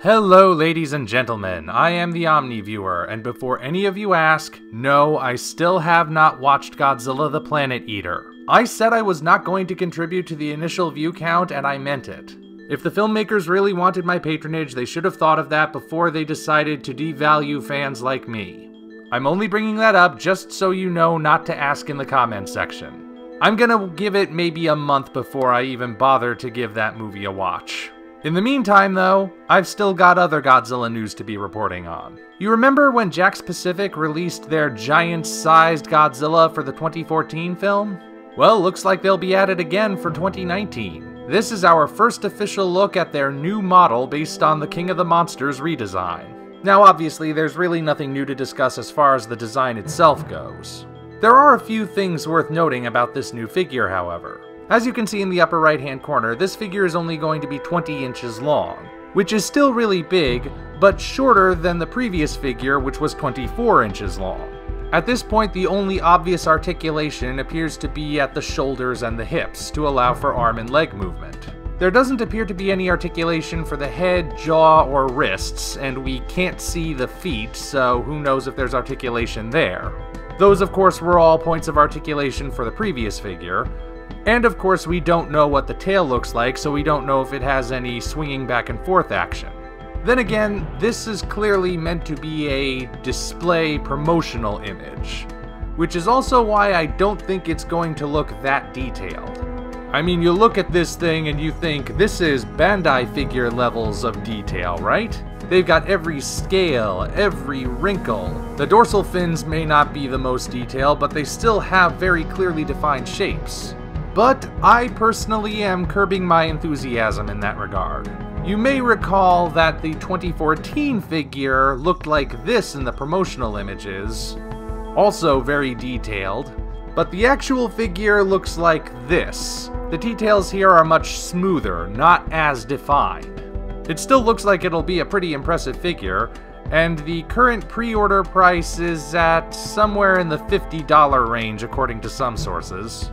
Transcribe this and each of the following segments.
Hello ladies and gentlemen, I am the Omni viewer, and before any of you ask, no, I still have not watched Godzilla the Planet Eater. I said I was not going to contribute to the initial view count, and I meant it. If the filmmakers really wanted my patronage, they should have thought of that before they decided to devalue fans like me. I'm only bringing that up just so you know not to ask in the comments section. I'm gonna give it maybe a month before I even bother to give that movie a watch. In the meantime, though, I've still got other Godzilla news to be reporting on. You remember when Jakks Pacific released their giant-sized Godzilla for the 2014 film? Well, looks like they'll be at it again for 2019. This is our first official look at their new model based on the King of the Monsters redesign. Now, obviously, there's really nothing new to discuss as far as the design itself goes. There are a few things worth noting about this new figure, however. As you can see in the upper right-hand corner, this figure is only going to be 20 inches long, which is still really big, but shorter than the previous figure, which was 24 inches long. At this point, the only obvious articulation appears to be at the shoulders and the hips, to allow for arm and leg movement. There doesn't appear to be any articulation for the head, jaw, or wrists, and we can't see the feet, so who knows if there's articulation there. Those, of course, were all points of articulation for the previous figure. And of course we don't know what the tail looks like, so we don't know if it has any swinging back and forth action. Then again, this is clearly meant to be a display promotional image, which is also why I don't think it's going to look that detailed. I mean, you look at this thing and you think, this is Bandai figure levels of detail, right? They've got every scale, every wrinkle. The dorsal fins may not be the most detailed, but they still have very clearly defined shapes. But I personally am curbing my enthusiasm in that regard. You may recall that the 2014 figure looked like this in the promotional images, also very detailed, but the actual figure looks like this. The details here are much smoother, not as defined. It still looks like it'll be a pretty impressive figure, and the current pre-order price is at somewhere in the $50 range according to some sources.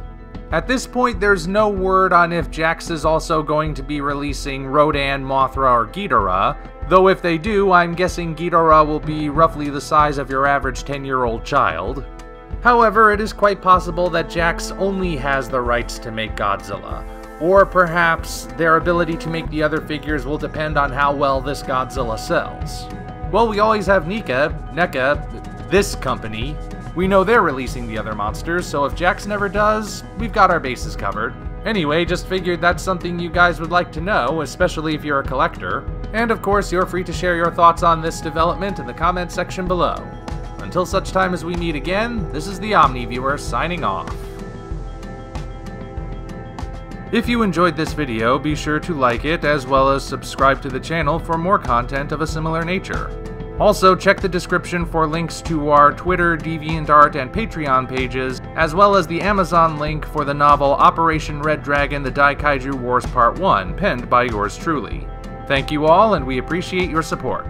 At this point, there's no word on if Jakks is also going to be releasing Rodan, Mothra, or Ghidorah, though if they do, I'm guessing Ghidorah will be roughly the size of your average 10-year-old child. However, it is quite possible that Jakks only has the rights to make Godzilla, or perhaps their ability to make the other figures will depend on how well this Godzilla sells. Well, we always have NECA, this company. We know they're releasing the other monsters, so if Jakks never does, we've got our bases covered. Anyway, just figured that's something you guys would like to know, especially if you're a collector. And of course, you're free to share your thoughts on this development in the comments section below. Until such time as we meet again, this is the Omni viewer signing off. If you enjoyed this video, be sure to like it, as well as subscribe to the channel for more content of a similar nature. Also, check the description for links to our Twitter, DeviantArt, and Patreon pages, as well as the Amazon link for the novel Operation Red Dragon: The Daikaiju Wars Part 1, penned by yours truly. Thank you all, and we appreciate your support.